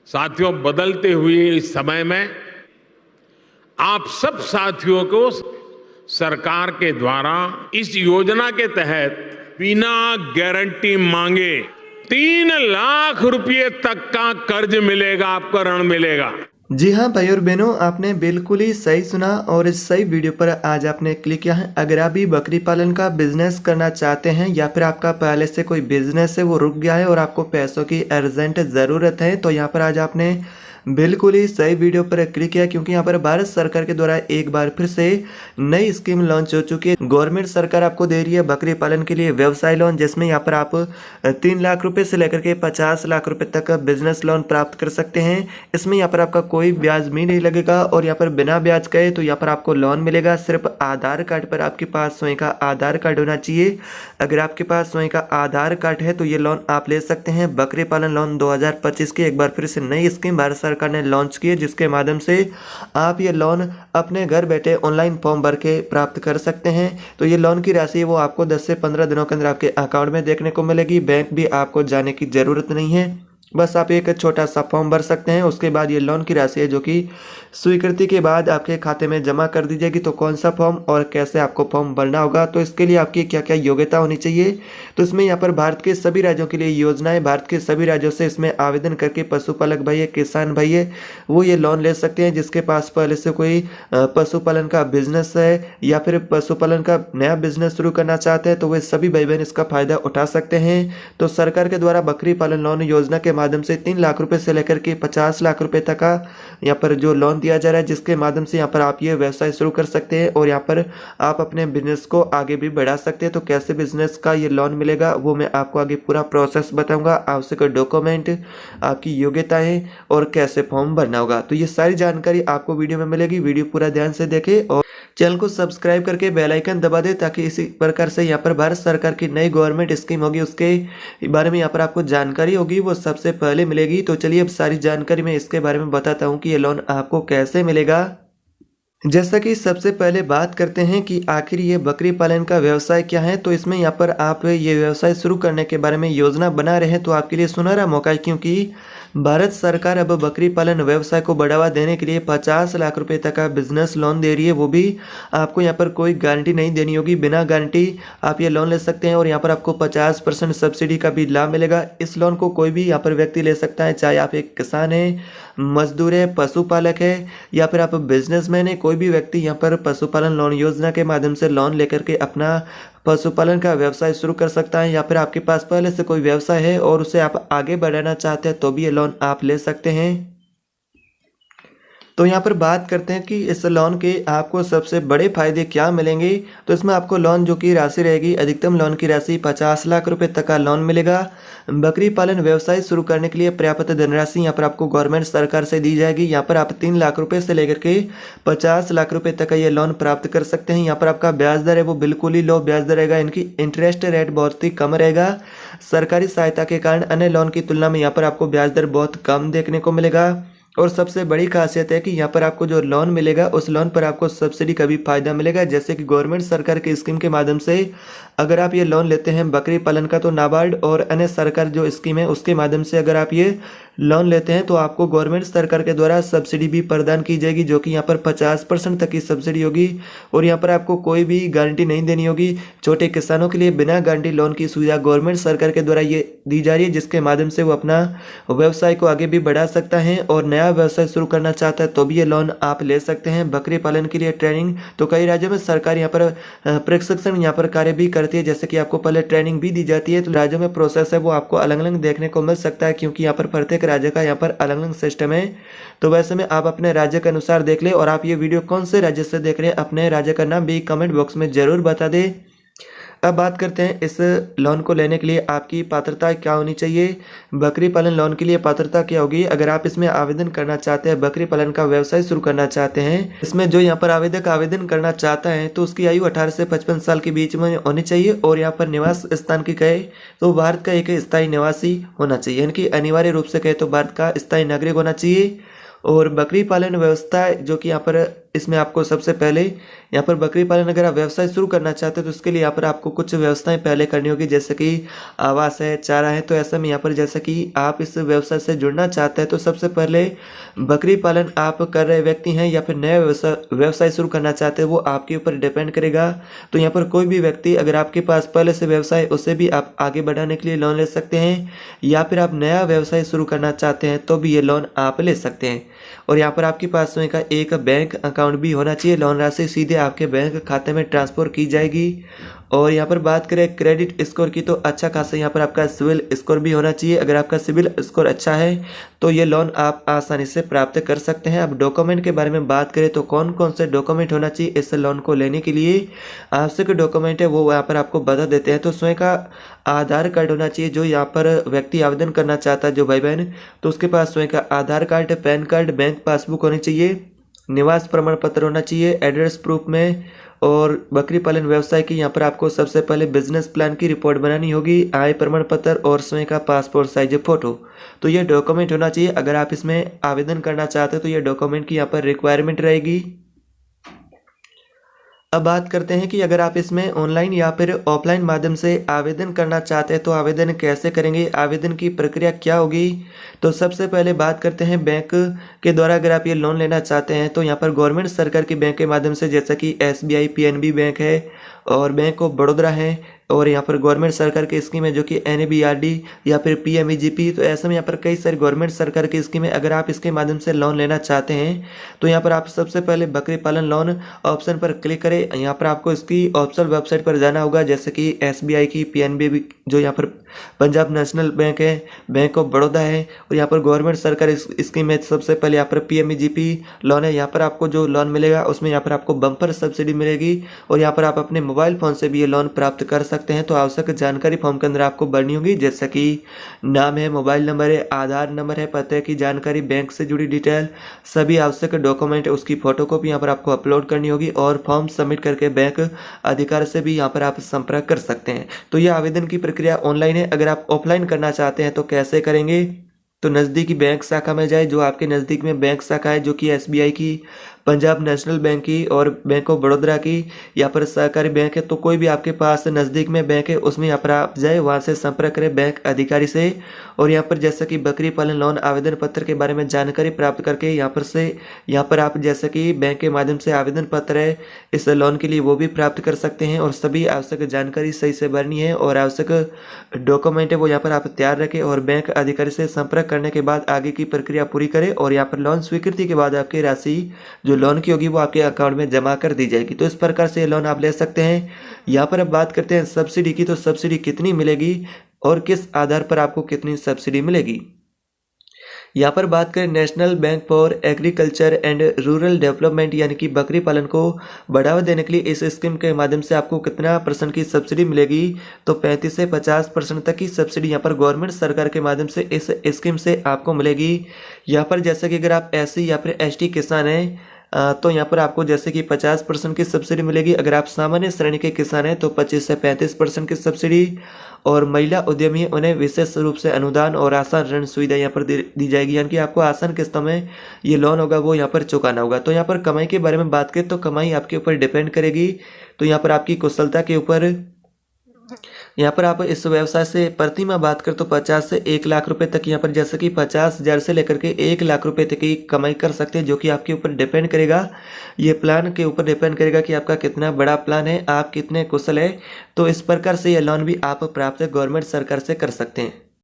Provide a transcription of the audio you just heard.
साथियों, बदलते हुए इस समय में आप सब साथियों को सरकार के द्वारा इस योजना के तहत बिना गारंटी मांगे 3 लाख रुपए तक का कर्ज मिलेगा, आपको ऋण मिलेगा। जी हाँ भाई और बहनों, आपने बिल्कुल ही सही सुना और इस सही वीडियो पर आज आपने क्लिक किया है। अगर आप भी बकरी पालन का बिजनेस करना चाहते हैं या फिर आपका पहले से कोई बिजनेस है वो रुक गया है और आपको पैसों की अर्जेंट ज़रूरत है, तो यहाँ पर आज आपने बिल्कुल ही सही वीडियो पर क्लिक किया, क्योंकि यहाँ पर भारत सरकार के द्वारा एक बार फिर से नई स्कीम लॉन्च हो चुकी है। गवर्नमेंट सरकार आपको दे रही है बकरी पालन के लिए व्यवसाय लोन, जिसमें यहाँ पर आप 3 लाख रुपए से लेकर के 50 लाख रुपए तक का बिजनेस लोन प्राप्त कर सकते हैं। इसमें यहाँ पर आपका कोई ब्याज भी नहीं लगेगा और यहाँ पर बिना ब्याज के तो यहाँ पर आपको लोन मिलेगा। सिर्फ आधार कार्ड पर आपके पास स्वयं का आधार कार्ड होना चाहिए। अगर आपके पास स्वयं का आधार कार्ड है तो ये लोन आप ले सकते हैं। बकरी पालन लोन 2025 की एक बार फिर से नई स्कीम भारत सरकार ने लॉन्च की है, जिसके माध्यम से आप ये लोन अपने घर बैठे ऑनलाइन फॉर्म भर के प्राप्त कर सकते हैं। तो ये लोन की राशि वो आपको 10 से 15 दिनों के अंदर आपके अकाउंट में देखने को मिलेगी। बैंक भी आपको जाने की ज़रूरत नहीं है, बस आप एक छोटा सा फॉर्म भर सकते हैं। उसके बाद ये लोन की राशि है जो कि स्वीकृति के बाद आपके खाते में जमा कर दी जाएगी। तो कौन सा फॉर्म और कैसे आपको फॉर्म भरना होगा, तो इसके लिए आपकी क्या क्या योग्यता होनी चाहिए, तो इसमें यहाँ पर भारत के सभी राज्यों के लिए योजना है। भारत के सभी राज्यों से इसमें आवेदन करके पशुपालक भाई है, किसान भाई है, वो ये लोन ले सकते हैं। जिसके पास पहले से कोई पशुपालन का बिजनेस है या फिर पशुपालन का नया बिजनेस शुरू करना चाहते हैं, तो वे सभी भाई बहन इसका फायदा उठा सकते हैं। तो सरकार के द्वारा बकरी पालन लोन योजना के माध्यम से 3 लाख रुपए से लेकर के 50 लाख रुपए तक का यहाँ पर जो लोन दिया जा रहा है, जिसके माध्यम से यहाँ पर आप ये व्यवसाय शुरू कर सकते हैं और यहाँ पर आप अपने बिजनेस को आगे भी बढ़ा सकते हैं। तो कैसे बिजनेस का ये लोन मिलेगा वो मैं आपको आगे पूरा प्रोसेस बताऊंगा। आवश्यक डॉक्यूमेंट, आपकी योग्यताएं और कैसे फॉर्म भरना होगा, तो ये सारी जानकारी आपको वीडियो में मिलेगी। वीडियो पूरा ध्यान से देखें और चैनल को सब्सक्राइब करके बेल आइकन दबा दे, ताकि इसी प्रकार से यहाँ पर भारत सरकार की नई गवर्नमेंट स्कीम होगी उसके बारे में यहाँ पर आपको जानकारी होगी, वो सबसे पहले मिलेगी। तो चलिए अब सारी जानकारी मैं इसके बारे में बताता हूँ कि ये लोन आपको कैसे मिलेगा। जैसा कि सबसे पहले बात करते हैं कि आखिर ये बकरी पालन का व्यवसाय क्या है, तो इसमें यहाँ पर आप ये व्यवसाय शुरू करने के बारे में योजना बना रहे हैं तो आपके लिए सुनहरा मौका है, क्योंकि भारत सरकार अब बकरी पालन व्यवसाय को बढ़ावा देने के लिए 50 लाख रुपए तक का बिजनेस लोन दे रही है। वो भी आपको यहाँ पर कोई गारंटी नहीं देनी होगी, बिना गारंटी आप ये लोन ले सकते हैं और यहाँ पर आपको 50% सब्सिडी का भी लाभ मिलेगा। इस लोन को कोई भी यहाँ पर व्यक्ति ले सकता है, चाहे आप एक किसान है, मजदूर है, पशुपालक है या फिर आप बिजनेसमैन है। कोई भी व्यक्ति यहाँ पर पशुपालन लोन योजना के माध्यम से लोन लेकर के अपना पशुपालन का व्यवसाय शुरू कर सकता है, या फिर आपके पास पहले से कोई व्यवसाय है और उसे आप आगे बढ़ाना चाहते हैं तो भी ये लोन आप ले सकते हैं। तो यहाँ पर बात करते हैं कि इस लोन के आपको सबसे बड़े फायदे क्या मिलेंगे। तो इसमें आपको लोन जो की राशि रहेगी, अधिकतम लोन की राशि 50 लाख रुपए तक का लोन मिलेगा। बकरी पालन व्यवसाय शुरू करने के लिए पर्याप्त धनराशि यहाँ पर आपको गवर्नमेंट सरकार से दी जाएगी। यहाँ पर आप 3 लाख रुपए से लेकर के 50 लाख रुपए तक का ये लोन प्राप्त कर सकते हैं। यहाँ पर आपका ब्याज दर है वो बिल्कुल ही लो ब्याज दर रहेगा, इनकी इंटरेस्ट रेट बहुत ही कम रहेगा। सरकारी सहायता के कारण अन्य लोन की तुलना में यहाँ पर आपको ब्याज दर बहुत कम देखने को मिलेगा। और सबसे बड़ी खासियत है कि यहाँ पर आपको जो लोन मिलेगा उस लोन पर आपको सब्सिडी का भी फायदा मिलेगा। जैसे कि गवर्नमेंट सरकार की स्कीम के माध्यम से अगर आप ये लोन लेते हैं बकरी पालन का, तो नाबार्ड और अन्य सरकार जो स्कीम है उसके माध्यम से अगर आप ये लोन लेते हैं तो आपको गवर्नमेंट सरकार के द्वारा सब्सिडी भी प्रदान की जाएगी, जो कि यहाँ पर 50% तक की सब्सिडी होगी। और यहाँ पर आपको कोई भी गारंटी नहीं देनी होगी। छोटे किसानों के लिए बिना गारंटी लोन की सुविधा गवर्नमेंट सरकार के द्वारा ये दी जा रही है, जिसके माध्यम से वो अपना व्यवसाय को आगे भी बढ़ा सकता है और नया व्यवसाय शुरू करना चाहता है तो भी ये लोन आप ले सकते हैं। बकरी पालन के लिए ट्रेनिंग तो कई राज्यों में सरकार यहाँ पर प्रशिक्षण यहाँ पर कार्य भी करती है, जैसे कि आपको पहले ट्रेनिंग भी दी जाती है। तो राज्यों में प्रोसेस है वो आपको अलग अलग देखने को मिल सकता है, क्योंकि यहाँ पर प्रत्येक राज्य का यहाँ पर अलग अलग सिस्टम है। तो वैसे में आप अपने राज्य के अनुसार देख ले। और आप ये वीडियो कौन से राज्य से देख रहे हैं, अपने राज्य का नाम भी कमेंट बॉक्स में जरूर बता दें। अब बात करते हैं इस लोन को लेने के लिए आपकी पात्रता क्या होनी चाहिए। बकरी पालन लोन के लिए पात्रता क्या होगी, अगर आप इसमें आवेदन करना चाहते हैं, बकरी पालन का व्यवसाय शुरू करना चाहते हैं, इसमें जो यहाँ पर आवेदक आवेदन करना चाहता है तो उसकी आयु 18 से 55 साल के बीच में होनी चाहिए। और यहाँ पर निवास स्थान की कहे तो भारत का एक स्थायी निवासी होना चाहिए, यानी कि अनिवार्य रूप से कहे तो भारत का स्थायी नागरिक होना चाहिए। और बकरी पालन व्यवस्था जो कि यहाँ पर इसमें आपको सबसे पहले यहाँ पर बकरी पालन अगर आप व्यवसाय शुरू करना चाहते हो तो उसके लिए यहाँ पर आपको कुछ व्यवस्थाएं पहले करनी होगी, जैसे कि आवास है, चारा है। तो ऐसा में यहाँ पर जैसा कि आप इस व्यवसाय से जुड़ना चाहते हैं तो सबसे पहले बकरी पालन आप कर रहे व्यक्ति हैं या फिर नया व्यवसाय शुरू करना चाहते हैं, वो आपके ऊपर डिपेंड करेगा। तो यहाँ पर कोई भी व्यक्ति अगर आपके पास पहले से व्यवसाय है उसे भी आप आगे बढ़ाने के लिए लोन ले सकते हैं, या फिर आप नया व्यवसाय शुरू करना चाहते हैं तो भी ये लोन आप ले सकते हैं। और यहाँ पर आपके पास स्वयं का एक बैंक अकाउंट भी होना चाहिए। लोन राशि सीधे आपके बैंक खाते में ट्रांसफर की जाएगी। और यहाँ पर बात करें क्रेडिट स्कोर की तो अच्छा खासा यहाँ पर आपका सिविल स्कोर भी होना चाहिए। अगर आपका सिविल स्कोर अच्छा है तो ये लोन आप आसानी से प्राप्त कर सकते हैं। अब डॉक्यूमेंट के बारे में बात करें तो कौन कौन से डॉक्यूमेंट होना चाहिए इस लोन को लेने के लिए, आवश्यक डॉक्यूमेंट है वो यहाँ पर आपको बता देते हैं। तो स्वयं का आधार कार्ड होना चाहिए, जो यहाँ पर व्यक्ति आवेदन करना चाहता है जो भाई बहन, तो उसके पास स्वयं का Aadhaar card, PAN card, bank passbook होनी चाहिए, निवास प्रमाण पत्र होना चाहिए एड्रेस प्रूफ में। और बकरी पालन व्यवसाय की यहाँ पर आपको सबसे पहले बिजनेस प्लान की रिपोर्ट बनानी होगी, आय प्रमाण पत्र और स्वयं का पासपोर्ट साइज फोटो। तो ये डॉक्यूमेंट होना चाहिए। अगर आप इसमें आवेदन करना चाहते हो तो ये डॉक्यूमेंट की यहाँ पर रिक्वायरमेंट रहेगी। अब बात करते हैं कि अगर आप इसमें ऑनलाइन या फिर ऑफलाइन माध्यम से आवेदन करना चाहते हैं तो आवेदन कैसे करेंगे, आवेदन की प्रक्रिया क्या होगी। तो सबसे पहले बात करते हैं बैंक के द्वारा अगर आप ये लोन लेना चाहते हैं तो यहाँ पर गवर्नमेंट सरकार के बैंक के माध्यम से, जैसा कि SBI PNB बैंक है और बैंक ऑफ बड़ौदा है, और यहाँ पर गवर्नमेंट सरकार की स्कीम है जो कि NABRD या फिर PMEGP। तो ऐसे में यहाँ पर कई सारी गवर्नमेंट सरकार की स्कीम है। अगर आप इसके माध्यम से लोन लेना चाहते हैं तो यहाँ पर आप सबसे पहले बकरी पालन लोन ऑप्शन पर क्लिक करें। यहाँ पर आपको इसकी ऑफिशियल वेबसाइट पर जाना होगा, जैसे कि SBI की, PNB जो यहाँ पर पंजाब नेशनल बैंक है, बैंक ऑफ बड़ौदा है, और यहाँ पर गवर्नमेंट सरकार स्कीम है। सबसे पहले यहाँ पर PMEGP लोन है। यहाँ पर आपको जो लोन मिलेगा उसमें यहाँ पर आपको बम्पर सब्सिडी मिलेगी, और यहाँ पर आप अपने मोबाइल फ़ोन से भी ये लोन प्राप्त कर सकते हैं। तो आवश्यक जानकारी फॉर्म के अंदर आपको भरनी होगी, जैसा कि नाम है, मोबाइल नंबर है, आधार नंबर है, पते की जानकारी, बैंक से जुड़ी डिटेल, सभी आवश्यक डॉक्यूमेंट, उसकी फोटोकॉपी यहाँ पर आपको अपलोड करनी होगी, और फॉर्म सबमिट करके बैंक अधिकारी से भी यहाँ पर आप संपर्क कर सकते हैं। तो यह आवेदन की प्रक्रिया ऑनलाइन है। अगर आप ऑफलाइन करना चाहते हैं तो कैसे करेंगे, तो नज़दीकी बैंक शाखा में जाए, जो आपके नज़दीक में बैंक शाखा है, जो कि SBI की, पंजाब नेशनल बैंक की और बैंक ऑफ बड़ौदा की, यहाँ पर सहकारी बैंक है। तो कोई भी आपके पास नज़दीक में बैंक है उसमें यहाँ पर आप जाए, वहाँ से संपर्क करें बैंक अधिकारी से। और यहाँ पर जैसा कि बकरी पालन लोन आवेदन पत्र के बारे में जानकारी प्राप्त करके यहाँ पर आप जैसा कि बैंक के माध्यम से आवेदन पत्र है इस लोन के लिए वो भी प्राप्त कर सकते हैं। और सभी आवश्यक जानकारी सही से भरनी है और आवश्यक डॉक्यूमेंट है वो यहाँ पर आप तैयार रखें, और बैंक अधिकारी से संपर्क करने के बाद आगे की प्रक्रिया पूरी करें। और यहाँ पर लोन स्वीकृति के बाद आपकी राशि जो लोन की होगी वो आपके अकाउंट में जमा कर दी जाएगी। तो इस प्रकार से ये लोन आप ले सकते हैं। यहाँ पर अब बात करते हैं सब्सिडी की। तो सब्सिडी कितनी मिलेगी और किस आधार पर आपको कितनी सब्सिडी मिलेगी। यहाँ पर बात करें national bank for agriculture and rural development, यानी कि बकरी पालन को बढ़ावा देने के लिए इस स्कीम के माध्यम से आपको कितना % की सब्सिडी मिलेगी। तो 35 से 50% तक की सब्सिडी यहाँ पर गवर्नमेंट सरकार के माध्यम से इस स्कीम से आपको मिलेगी। यहाँ पर जैसे कि अगर आप SC या फिर ST किसान हैं तो यहाँ पर आपको जैसे कि 50% की सब्सिडी मिलेगी। अगर आप सामान्य श्रेणी के किसान हैं तो 25 से 35% की सब्सिडी, और महिला उद्यमी उन्हें विशेष रूप से अनुदान और आसान ऋण सुविधा यहाँ पर दी जाएगी, यानी कि आपको आसान किस्तों में ये लोन होगा वो यहाँ पर चुकाना होगा। तो यहाँ पर कमाई के बारे में बात करें तो कमाई आपके ऊपर डिपेंड करेगी। तो यहाँ पर आपकी कुशलता के ऊपर यहाँ पर आप इस व्यवसाय से प्रति माह बात करें तो 50 से 1 लाख रुपए तक, यहाँ पर जैसे कि 50,000 से लेकर के 1 लाख रुपए तक की कमाई कर सकते हैं, जो कि आपके ऊपर डिपेंड करेगा। ये प्लान के ऊपर डिपेंड करेगा कि आपका कितना बड़ा प्लान है, आप कितने कुशल है। तो इस प्रकार से यह लोन भी आप प्राप्त गवर्नमेंट सरकार से कर सकते हैं।